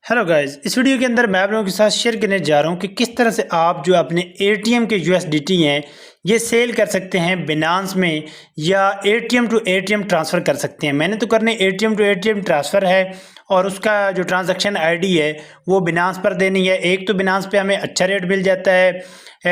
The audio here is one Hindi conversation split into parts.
हेलो गाइस, इस वीडियो के अंदर मैं आप लोगों के साथ शेयर करने जा रहा हूं कि किस तरह से आप जो अपने एटीएम के यूएसडीटी हैं ये सेल कर सकते हैं बिनांस में या एटीएम टू एटीएम ट्रांसफ़र कर सकते हैं। मैंने तो करने एटीएम टू एटीएम ट्रांसफ़र है और उसका जो ट्रांजैक्शन आईडी है वो बिनांस पर देनी है। एक तो बिनांस पे हमें अच्छा रेट मिल जाता है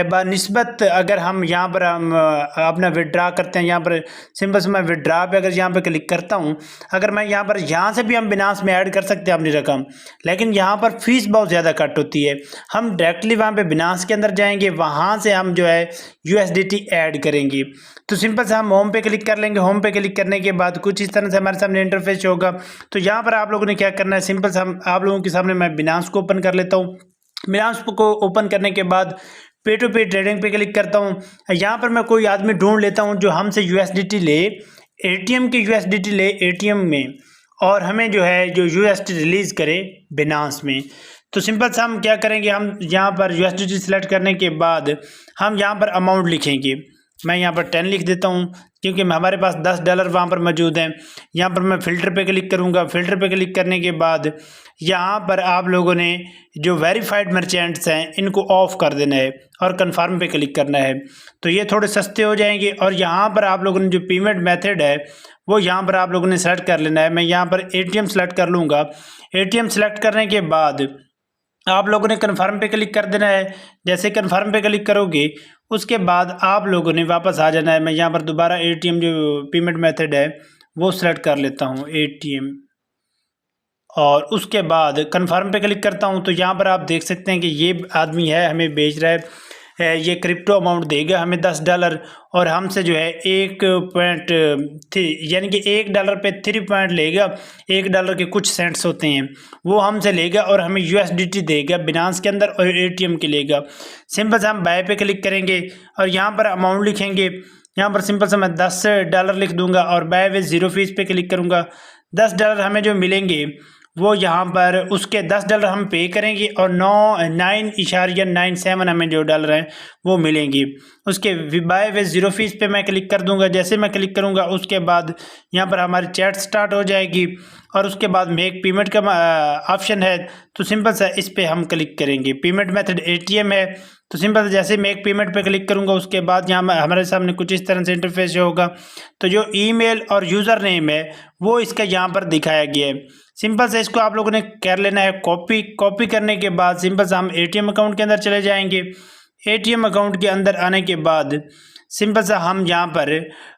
बनिस्बत अगर हम यहाँ पर अपना विड्रा करते हैं। यहाँ पर सिंपल से मैं विड्रा पे अगर यहाँ पर क्लिक करता हूँ, अगर मैं यहाँ से भी हम बिनांस में ऐड कर सकते हैं अपनी रकम, लेकिन यहाँ पर फीस बहुत ज़्यादा कट होती है। हम डायरेक्टली वहाँ पे बिनांस के अंदर जाएंगे, वहाँ से हम जो है यूएसडीटी ऐड करेंगे। तो सिंपल से हम होम पे क्लिक कर लेंगे। होम पे क्लिक करने के बाद कुछ इस तरह से हमारे सामने इंटरफेस होगा। तो यहाँ पर आप लोगों ने क्या करना है, सिंपल से हम आप लोगों के सामने मैं बिनांस को ओपन कर लेता हूँ। बिनांस को ओपन करने के बाद पे टू पे ट्रेडिंग पे क्लिक करता हूँ। यहाँ पर मैं कोई आदमी ढूंढ लेता हूँ जो हमसे यूएसडीटी ले, एटीएम की यूएसडीटी ले एटीएम में, और हमें जो है जो यूएसडी रिलीज़ करे बिनांस में। तो सिंपल सा हम क्या करेंगे, हम यहाँ पर यूएसडी सेलेक्ट करने के बाद हम यहाँ पर अमाउंट लिखेंगे। मैं यहाँ पर 10 लिख देता हूँ क्योंकि हमारे पास $10 वहाँ पर मौजूद हैं। यहाँ पर मैं फ़िल्टर पे क्लिक करूँगा। फ़िल्टर पे क्लिक करने के बाद यहाँ पर आप लोगों ने जो वेरीफाइड मर्चेंट्स हैं इनको ऑफ़ कर देना है और कन्फर्म पे क्लिक करना है। तो ये थोड़े सस्ते हो जाएंगे। और यहाँ पर आप लोगों ने जो पेमेंट मेथड है वो यहाँ पर आप लोगों ने सेलेक्ट कर लेना है। मैं यहाँ पर एटीएम सेलेक्ट कर लूँगा। एटीएम सेलेक्ट करने के बाद आप लोगों ने कन्फर्म पे क्लिक कर देना है। जैसे कन्फर्म पे क्लिक करोगे उसके बाद आप लोगों ने वापस आ जाना है। मैं यहाँ पर दोबारा एटीएम जो पेमेंट मेथड है वो सेलेक्ट कर लेता हूँ एटीएम, और उसके बाद कन्फर्म पे क्लिक करता हूँ। तो यहाँ पर आप देख सकते हैं कि ये आदमी है हमें बेच रहा है। ये क्रिप्टो अमाउंट देगा हमें $10 और हमसे जो है 1.3 यानी कि $1 पे 3 पॉइंट लेगा। $1 के कुछ सेंट्स होते हैं वो हमसे लेगा और हमें यूएसडीटी देगा बिनांस के अंदर और एटीएम के लेगा। सिंपल से हम बाय पे क्लिक करेंगे और यहाँ पर अमाउंट लिखेंगे। यहाँ पर सिंपल से मैं $10 लिख दूंगा और बाय विद ज़ीरो फीस पे क्लिक करूँगा। $10 हमें जो मिलेंगे वो यहाँ पर उसके $10 हम पे करेंगे और 9.97 हमें जो डॉलर हैं वो मिलेंगी। उसके बाय विद ज़ीरो फीस पे मैं क्लिक कर दूंगा। जैसे मैं क्लिक करूंगा उसके बाद यहाँ पर हमारी चैट स्टार्ट हो जाएगी और उसके बाद मेक पेमेंट का ऑप्शन है। तो सिंपल सा इस पर हम क्लिक करेंगे। पेमेंट मेथड एटीएम है। तो सिंपल से जैसे मेक पेमेंट पे क्लिक करूंगा उसके बाद यहाँ हमारे सामने कुछ इस तरह से इंटरफेस होगा। तो जो ईमेल और यूज़र नेम है वो इसका यहाँ पर दिखाया गया है। सिंपल से इसको आप लोगों ने कर लेना है कॉपी। कॉपी करने के बाद सिंपल से हम एटीएम अकाउंट के अंदर चले जाएंगे। एटीएम अकाउंट के अंदर आने के बाद सिंपल सा हम यहाँ पर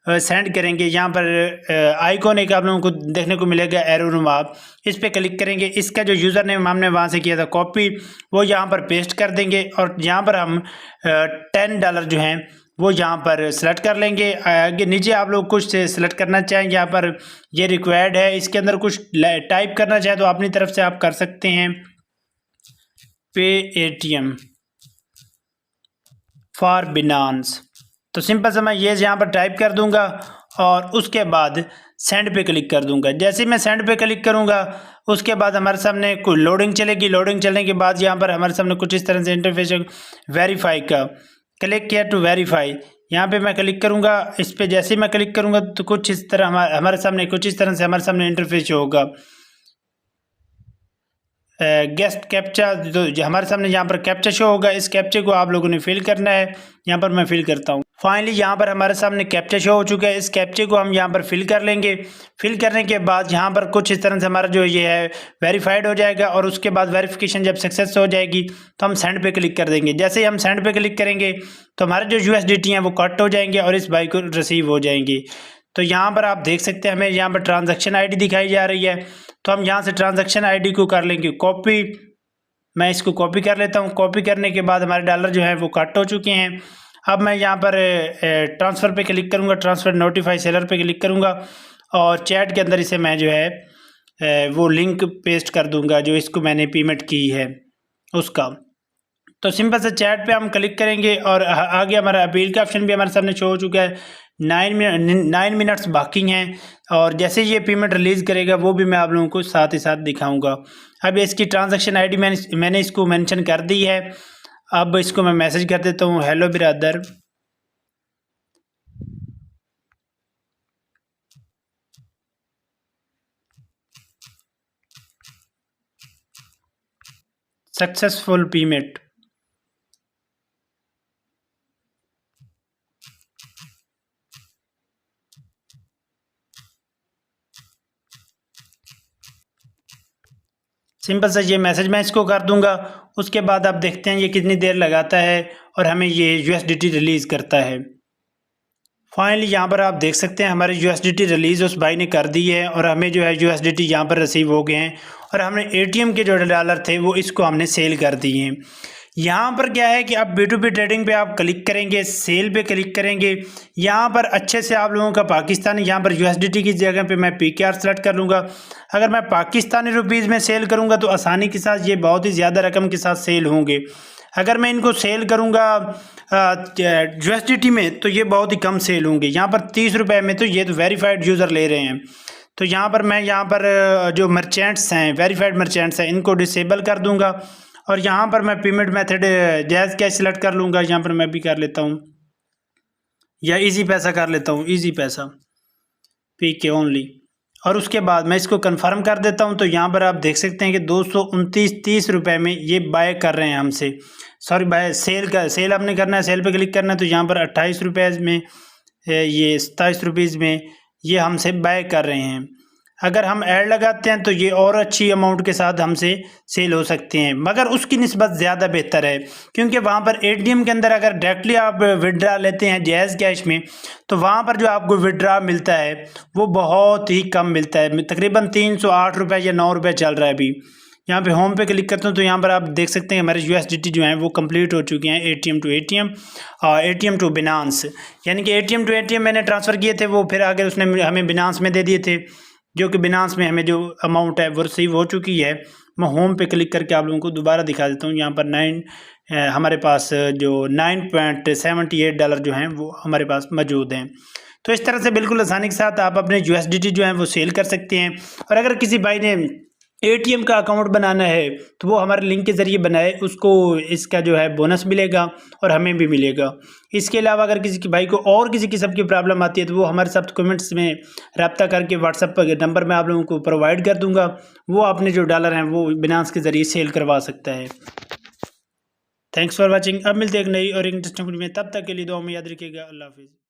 सेंड करेंगे। यहाँ पर आइकॉन एक आप लोगों को देखने को मिलेगा एरो नुमा, इस पर क्लिक करेंगे। इसका जो यूज़र नेम हमने वहाँ से किया था कॉपी वो यहाँ पर पेस्ट कर देंगे और यहाँ पर हम $10 जो हैं वो यहाँ पर सेलेक्ट कर लेंगे। आगे नीचे आप लोग कुछ सेलेक्ट करना चाहेंगे, यहाँ पर ये रिक्वायर्ड है। इसके अंदर कुछ टाइप करना चाहे तो अपनी तरफ से आप कर सकते हैं। पे एटीएम फॉर बिनांस। तो सिंपल से मैं ये यहाँ पर टाइप कर दूंगा और उसके बाद सेंड पे क्लिक कर दूंगा। जैसे मैं सेंड पे क्लिक करूंगा उसके बाद हमारे सामने कोई लोडिंग चलेगी। लोडिंग चलने के बाद यहाँ पर हमारे सामने कुछ इस तरह से इंटरफेस वेरीफाई का, क्लिक किया टू वेरीफाई। यहाँ पे मैं क्लिक करूँगा। इस पर जैसे ही मैं क्लिक करूँगा तो कुछ इस तरह हमारे सामने कुछ इस तरह से हमारे सामने इंटरफेस होगा। गेस्ट कैप्चा, जो हमारे सामने यहाँ पर कैप्चा शो होगा, इस कैप्चे को आप लोगों ने फिल करना है। यहाँ पर मैं फिल करता हूँ। फाइनली यहाँ पर हमारे सामने कैप्चा शो हो चुका है। इस कैप्चे को हम यहाँ पर फिल कर लेंगे। फिल करने के बाद यहाँ पर कुछ इस तरह से हमारा जो ये है वेरीफाइड हो जाएगा और उसके बाद वेरिफिकेशन जब सक्सेस हो जाएगी तो हम सेंड पे क्लिक कर देंगे। जैसे ही हम सेंड पे क्लिक करेंगे तो हमारे जो यूएसडीटी हैं वो कट हो जाएंगे और इस बाई को रिसीव हो जाएंगी। तो यहाँ पर आप देख सकते हैं हमें यहाँ पर ट्रांजैक्शन आईडी दिखाई जा रही है। तो हम यहाँ से ट्रांजैक्शन आईडी को कर लेंगे कॉपी। मैं इसको कॉपी कर लेता हूँ। कॉपी करने के बाद हमारे डॉलर जो है वो कट हो चुके हैं। अब मैं यहाँ पर ट्रांसफ़र पे क्लिक करूँगा। ट्रांसफ़र नोटिफाई सेलर पे क्लिक करूँगा और चैट के अंदर इसे मैं जो है वो लिंक पेस्ट कर दूँगा जो इसको मैंने पेमेंट की है उसका। तो सिंपल से चैट पे हम क्लिक करेंगे और आगे हमारा अपील का ऑप्शन भी हमारे सामने शो हो चुका है। 9 मिनट्स बाकी हैं और जैसे ये पेमेंट रिलीज़ करेगा वो भी मैं आप लोगों को साथ ही साथ दिखाऊंगा। अब इसकी ट्रांजैक्शन आईडी मैंने इसको मेंशन कर दी है। अब इसको मैं मैसेज कर देता हूँ, hello brother, successful payment. Simple सा ये मैसेज मैं इसको कर दूंगा। उसके बाद आप देखते हैं ये कितनी देर लगाता है और हमें ये यूएसडीटी रिलीज़ करता है। फाइनली यहाँ पर आप देख सकते हैं हमारे यूएसडीटी रिलीज़ उस भाई ने कर दी है और हमें जो है यूएसडीटी यहाँ पर रिसीव हो गए हैं और हमने एटीएम के जो डॉलर थे वो इसको हमने सेल कर दिए हैं। यहाँ पर क्या है कि आप B2B ट्रेडिंग पे आप क्लिक करेंगे, सेल पे क्लिक करेंगे। यहाँ पर अच्छे से आप लोगों का पाकिस्तानी, यहाँ पर यूएसडीटी की जगह पे मैं PKR सेलेक्ट कर लूँगा। अगर मैं पाकिस्तानी रुपीज़ में सेल करूँगा तो आसानी के साथ ये बहुत ही ज़्यादा रकम के साथ सेल होंगे। अगर मैं इनको सेल करूँगा यूएसडीटी में तो ये बहुत ही कम सेल होंगे। यहाँ पर 30 रुपये में तो ये तो वेरीफाइड यूज़र ले रहे हैं। तो यहाँ पर मैं जो मर्चेंट्स हैं, वेरीफाइड मर्चेंट्स हैं, इनको डिसेबल कर दूँगा और यहाँ पर मैं पेमेंट मेथड जायज़ कैश सेलेक्ट कर लूँगा। यहाँ पर मैं भी कर लेता हूँ या इजी पैसा कर लेता हूँ, इजी पैसा PK ओनली। और उसके बाद मैं इसको कंफर्म कर देता हूं। तो यहाँ पर आप देख सकते हैं कि 229.30 रुपये में ये बाय कर रहे हैं हमसे। सॉरी, बाय सेल आपने करना है, सेल पे क्लिक करना है। तो यहाँ पर 28 रुपये में, ये 27 रुपीज़ में ये हमसे बाय कर रहे हैं। अगर हम ऐड लगाते हैं तो ये और अच्छी अमाउंट के साथ हमसे सेल हो सकते हैं, मगर उसकी निस्बत ज़्यादा बेहतर है क्योंकि वहाँ पर एटीएम के अंदर अगर डायरेक्टली आप विड्रा लेते हैं जायज़ कैश में तो वहाँ पर जो आपको विड्रा मिलता है वो बहुत ही कम मिलता है। तकरीबन 308 रुपये या 9 रुपये चल रहा है अभी। यहाँ पे होम पे क्लिक करते हैं तो यहाँ पर आप देख सकते हैं हमारे यूएसडीटी जो हैं वो कंप्लीट हो चुके हैं एटीएम टू बिनांस, यानी कि एटीएम टू एटीएम मैंने ट्रांसफ़र किए थे, वो फिर आगे उसने हमें बिनांस में दे दिए थे, जो कि बिनांस में हमें जो अमाउंट है वो रिसीव हो चुकी है। मैं होम पे क्लिक करके आप लोगों को दोबारा दिखा देता हूँ। यहाँ पर हमारे पास जो $9.78 जो हैं वो हमारे पास मौजूद हैं। तो इस तरह से बिल्कुल आसानी के साथ आप अपने यूएसडीटी जो हैं वो सेल कर सकते हैं। और अगर किसी भाई ने एटीएम का अकाउंट बनाना है तो वो हमारे लिंक के ज़रिए बनाए, उसको इसका जो है बोनस मिलेगा और हमें भी मिलेगा। इसके अलावा अगर किसी भाई को और किसी किस्म की प्रॉब्लम आती है तो वो हमारे साथ कमेंट्स में रब्ता करके व्हाट्सएप पर नंबर मैं आप लोगों को प्रोवाइड कर दूंगा, वो अपने जो डॉलर हैं वो बिनांस के ज़रिए सेल करवा सकता है। Thanks for watching. अब मिलते हैं एक नई और इंटरेस्टिंग वीडियो में, तब तक के लिए दुआ में याद रखिएगा। अल्लाह हाफिज़।